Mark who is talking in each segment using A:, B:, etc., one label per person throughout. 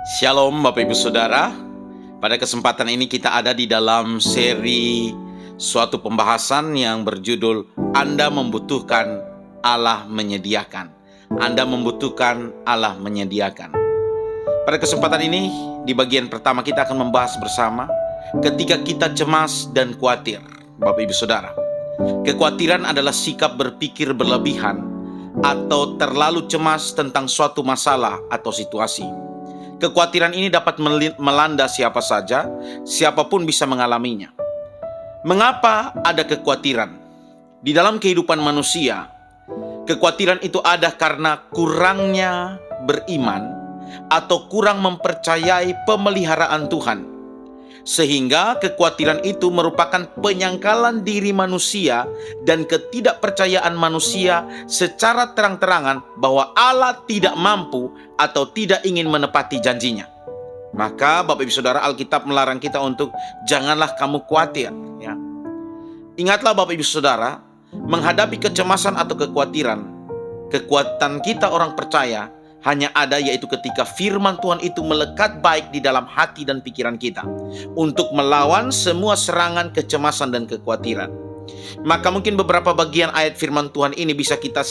A: Shalom Bapak Ibu Saudara. Pada kesempatan ini kita ada di dalam seri suatu pembahasan yang berjudul Anda membutuhkan, Allah menyediakan. Anda membutuhkan, Allah menyediakan. Pada kesempatan ini di bagian pertama kita akan membahas bersama ketika kita cemas dan khawatir. Bapak Ibu Saudara, kekhawatiran adalah sikap berpikir berlebihan atau terlalu cemas tentang suatu masalah atau situasi. Kekhawatiran ini dapat melanda siapa saja, siapapun bisa mengalaminya. Mengapa ada kekhawatiran? Di dalam kehidupan manusia, kekhawatiran itu ada karena kurangnya beriman atau kurang mempercayai pemeliharaan Tuhan. Sehingga kekhawatiran itu merupakan penyangkalan diri manusia dan ketidakpercayaan manusia secara terang-terangan bahwa Allah tidak mampu atau tidak ingin menepati janjinya. Maka Bapak Ibu Saudara, Alkitab melarang kita untuk janganlah kamu khawatir. Ya. Ingatlah Bapak Ibu Saudara, menghadapi kecemasan atau kekhawatiran, kekuatan kita orang percaya hanya ada yaitu ketika firman Tuhan itu melekat baik di dalam hati dan pikiran kita untuk melawan semua serangan kecemasan dan kekhawatiran. Maka mungkin beberapa bagian ayat firman Tuhan ini bisa kita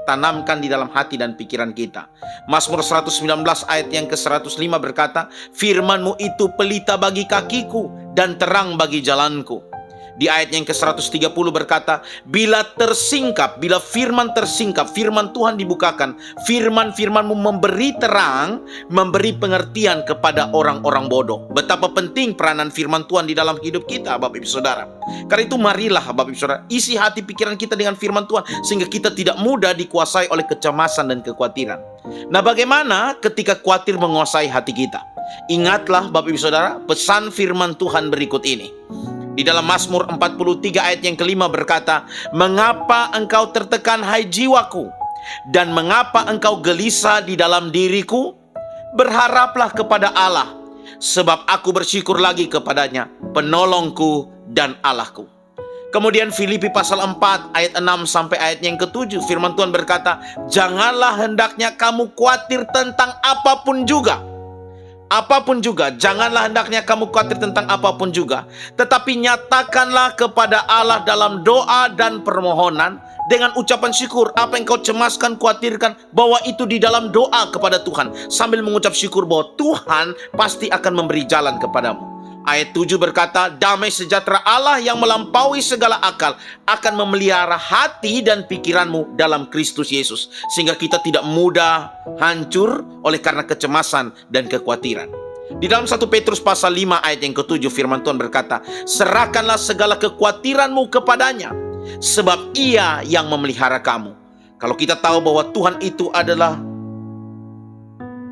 A: tanamkan di dalam hati dan pikiran kita. Mazmur 119 ayat yang ke-105 berkata, "Firman-Mu itu pelita bagi kakiku dan terang bagi jalanku." Di ayat yang ke-130 berkata, bila firman tersingkap, firman Tuhan dibukakan, firman-firman-Mu memberi terang, memberi pengertian kepada orang-orang bodoh. Betapa penting peranan firman Tuhan di dalam hidup kita, Bapak Ibu Saudara. Karena itu marilah Bapak Ibu Saudara, isi hati pikiran kita dengan firman Tuhan, sehingga kita tidak mudah dikuasai oleh kecemasan dan kekhawatiran. Nah, bagaimana ketika khawatir menguasai hati kita? Ingatlah Bapak Ibu Saudara, pesan firman Tuhan berikut ini. Di dalam Mazmur 43 ayat yang ke-5 berkata, "Mengapa engkau tertekan hai jiwaku? Dan mengapa engkau gelisah di dalam diriku? Berharaplah kepada Allah, sebab aku bersyukur lagi kepadanya, penolongku dan Allahku." Kemudian Filipi pasal 4 ayat 6 sampai ayat yang ke-7, firman Tuhan berkata, "Janganlah hendaknya kamu khawatir tentang apapun juga." Apapun juga, janganlah hendaknya kamu khawatir tentang apapun juga. Tetapi nyatakanlah kepada Allah dalam doa dan permohonan dengan ucapan syukur. Apa yang kau cemaskan, khawatirkan, bawa itu di dalam doa kepada Tuhan. Sambil mengucap syukur bahwa Tuhan pasti akan memberi jalan kepadamu. Ayat 7 berkata, "Damai sejahtera Allah yang melampaui segala akal akan memelihara hati dan pikiranmu dalam Kristus Yesus." Sehingga kita tidak mudah hancur oleh karena kecemasan dan kekhawatiran. Di dalam 1 Petrus pasal 5 ayat yang ke-7 firman Tuhan berkata, "Serahkanlah segala kekhawatiranmu kepadanya, sebab Ia yang memelihara kamu." Kalau kita tahu bahwa Tuhan itu adalah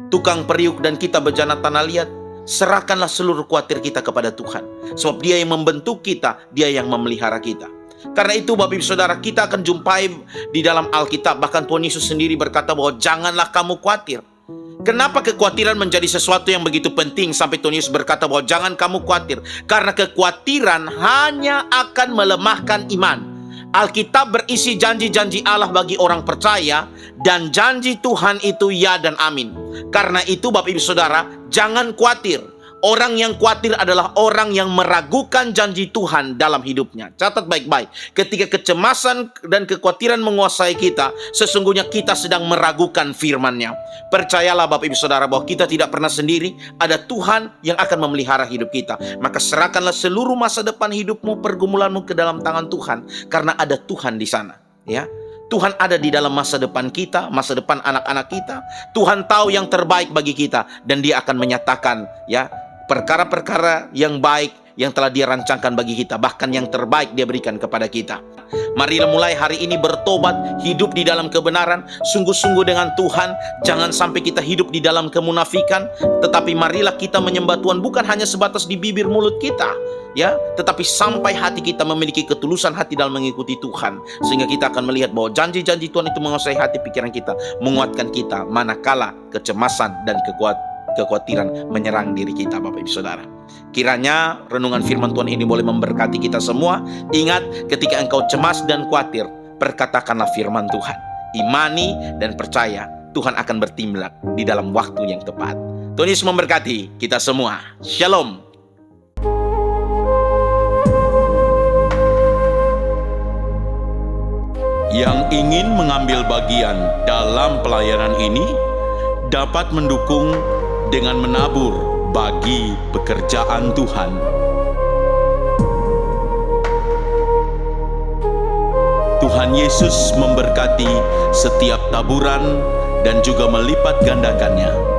A: tukang periuk dan kita bejana tanah liat, serahkanlah seluruh khawatir kita kepada Tuhan. Sebab Dia yang membentuk kita, Dia yang memelihara kita. Karena itu Bapak Ibu Saudara, kita akan jumpai di dalam Alkitab, bahkan Tuhan Yesus sendiri berkata bahwa janganlah kamu khawatir. Kenapa kekhawatiran menjadi sesuatu yang begitu penting sampai Tuhan Yesus berkata bahwa jangan kamu khawatir? Karena kekhawatiran hanya akan melemahkan iman. Alkitab berisi janji-janji Allah bagi orang percaya, dan janji Tuhan itu ya dan amin. Karena itu Bapak Ibu Saudara, jangan khawatir. Orang yang khawatir adalah orang yang meragukan janji Tuhan dalam hidupnya. Catat baik-baik, ketika kecemasan dan kekhawatiran menguasai kita, sesungguhnya kita sedang meragukan firman-Nya. Percayalah Bapak Ibu Saudara bahwa kita tidak pernah sendiri, ada Tuhan yang akan memelihara hidup kita. Maka serahkanlah seluruh masa depan hidupmu, pergumulanmu ke dalam tangan Tuhan, karena ada Tuhan di sana. Ya, Tuhan ada di dalam masa depan kita, masa depan anak-anak kita. Tuhan tahu yang terbaik bagi kita, dan Dia akan menyatakan ya perkara-perkara yang baik yang telah Dia rancangkan bagi kita, bahkan yang terbaik Dia berikan kepada kita. Marilah mulai hari ini bertobat, hidup di dalam kebenaran, sungguh-sungguh dengan Tuhan. Jangan sampai kita hidup di dalam kemunafikan, tetapi marilah kita menyembah Tuhan bukan hanya sebatas di bibir mulut kita, ya, tetapi sampai hati kita memiliki ketulusan hati dalam mengikuti Tuhan, sehingga kita akan melihat bahwa janji-janji Tuhan itu menguasai hati pikiran kita, menguatkan kita manakala kecemasan dan kekhawatiran menyerang diri kita, Bapak Ibu Saudara. Kiranya renungan firman Tuhan ini boleh memberkati kita semua. Ingat, ketika engkau cemas dan khawatir, perkatakanlah firman Tuhan. Imani dan percaya Tuhan akan bertindak di dalam waktu yang tepat. Tuhan Yesus memberkati kita semua. Shalom. Yang ingin mengambil bagian dalam pelayanan ini dapat mendukung dengan menabur bagi pekerjaan Tuhan. Tuhan Yesus memberkati setiap taburan dan juga melipat gandakannya.